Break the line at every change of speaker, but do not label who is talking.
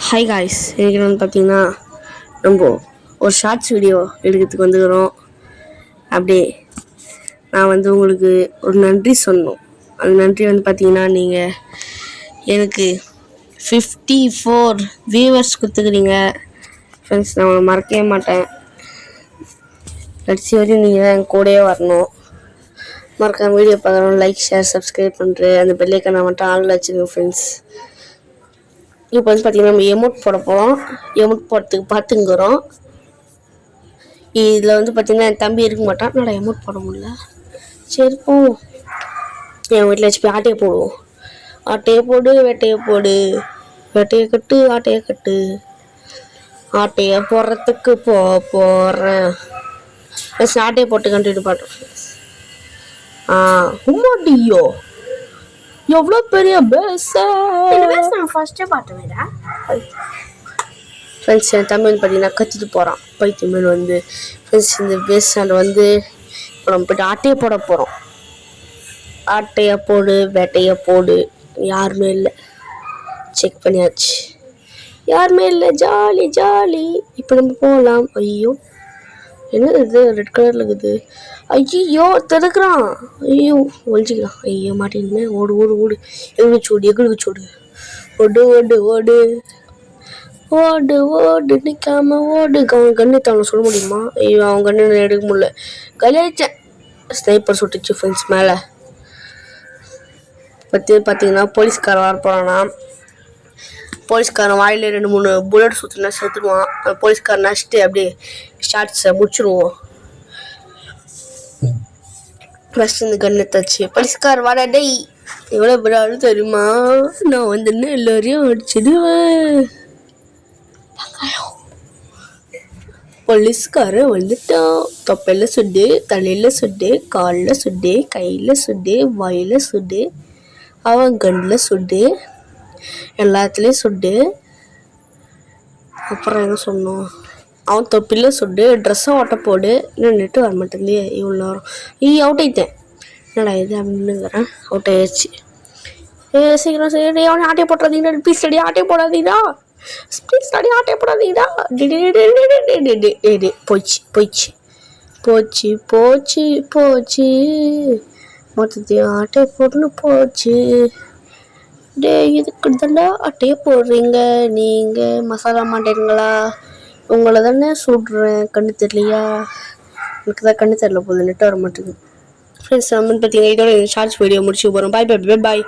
Hi guys, இன்றைக்கி வந்து பார்த்திங்கன்னா நம்ம ஒரு ஷார்ட்ஸ் வீடியோ எடுக்கிறதுக்கு வந்துக்கிறோம். அப்படியே நான் வந்து உங்களுக்கு ஒரு நன்றி சொல்லணும். அந்த நன்றி வந்து பார்த்திங்கன்னா, நீங்கள் எனக்கு 54 வியூவர்ஸ் கொடுத்துக்கிறீங்க ஃப்ரெண்ட்ஸ். நான் உங்களை மறக்கவே மாட்டேன். கடைசி வரையும் நீங்கள் தான் என் கூடயே வரணும். மறக்காம வீடியோ பார்க்குறோம், லைக், ஷேர், சப்ஸ்கிரைப் பண்ணுற அந்த பெல்லைக்கான மட்டும் ஆள் வச்சுருங்க ஃப்ரெண்ட்ஸ். இப்போ வந்து பார்த்திங்கன்னா நம்ம எமௌண்ட் போட போகிறோம். எமௌண்ட் போடுறதுக்கு பார்த்துங்கிறோம். இதில் வந்து பார்த்திங்கன்னா என் தம்பி இருக்க மாட்டான். என்னடா எமௌண்ட் போட முடியல. சரி போவோம். என் வீட்டில் வச்சு போய் ஆட்டையை போடுவோம். ஆட்டையை போடு, வேட்டையை போடு, வேட்டையை கட்டு, ஆட்டையை கட்டு, ஆட்டையை போடுறதுக்கு போகிறேன். ஆட்டையை போட்டு கண்டினியூ பண்ணுறோம். உம்மாடியோ எவ்வளோ பெரிய பேஸ்
நான் ஃபர்ஸ்டே பார்த்தேன்டா
ஃப்ரெண்ட்ஸ். என் தம்பி வந்து பார்த்தீங்கன்னா கத்திட்டு போகிறான் பைத்தியமேல் வந்து. ஃப்ரெண்ட்ஸ், இந்த பேஸ் ஸ்டாண்ட் வந்து இப்போ நம்ம போய்ட்டு ஆட்டையை போட போகிறோம். ஆட்டையை போடு, வேட்டையை போடு. யாருமே இல்லை, செக் பண்ணியாச்சு, யாருமே இல்லை. Jolly jolly. இப்போ நம்ம போகலாம். ஐயோ என்னது இது, ரெட் கலரில் இருக்குது. ஐயோ திறக்கிறான். ஐயோ ஒழிச்சிக்கலாம். ஐயோ மாட்டேங்குமே. ஓடு ஓடு ஓடு, எங்களுக்கு சூடு, எங்களுக்கு சூடு. ஓடு ஓடு ஓடு ஓடு ஓடு, நிற்காம ஓடு. அவன் கண்ணு அவனை சொல்ல முடியுமா? ஐயோ அவன் கண்ணு எடுக்க முடியல. கலியாச்சேன். ஸ்னைப்பர் சுட்டுச்சு ஃப்ரெண்ட்ஸ் மேலே. பார்த்தீங்கன்னா போலீஸ்காரன் வர போகிறான்னா. போலீஸ்காரன் வாயில் 2-3 புல்லட் சுற்றினா செத்துடுவான். போலீஸ்காரன் நடிச்சிட்டு அப்படியே ஷார்ட்ஸை முடிச்சுடுவோம். ஃபஸ்ட் இந்த கண்ணை தச்சு போலீஸ்கார் வாடா டேய், எவ்வளோ பெரிய தெரியுமா? நான் வந்துன்னு எல்லோரையும் அடிச்சிடுவேன். போலீஸ்காரன் வந்துட்டான். தொப்பையில் சுடு, தலையில் சுடு, காலில் சுடு, கையில் சுடு, வாயில் சுடு, அவன் கண்ணில் சுடு, எல்லாத்துலேயும் சுடு. அப்புறம் என்ன சொன்னோம்? அவன் தொப்பியில் சுடு, ட்ரெஸ்ஸை ஓட்ட போடு. இன்னும் நெட்டு வர மாட்டேங்குது இவ்வளோ நேரம். அவுட் ஆகிட்டேன். என்னடா இது அப்படின்னுங்கிறேன். அவுட் ஆகிடுச்சு. சீக்கிரம் சரி, அவனை ஆட்டையை போட்டுறாதீங்கடா. ப்ளீஸ் ஸ்டடி ஆட்டையை போடாதீங்கடா. ப்ளீஸ் ஸ்டடி ஆட்டையை போடாதீங்கடா. போச்சு போச்சு போச்சு போச்சு போச்சு, மொத்தத்தையும் ஆட்டையை போட்டுன்னு போச்சு. டே இதுக்கு தாண்டா அட்டையை போடுறீங்க நீங்கள்? மசாலா மாட்டேங்களா? உங்களை தானே சுடுறேன். கண்ணு தெரியலையா? எனக்கு தான் கண்ணு தெரியல போகுது, நெட்டு வர மாட்டேங்குது ஃப்ரெண்ட்ஸ். நம்ம பார்த்தீங்கன்னா இதோட ஷார்ட்ஸ் வீடியோ முடிச்சு போகிறோம். பாய் பாய் பாய் பாய்.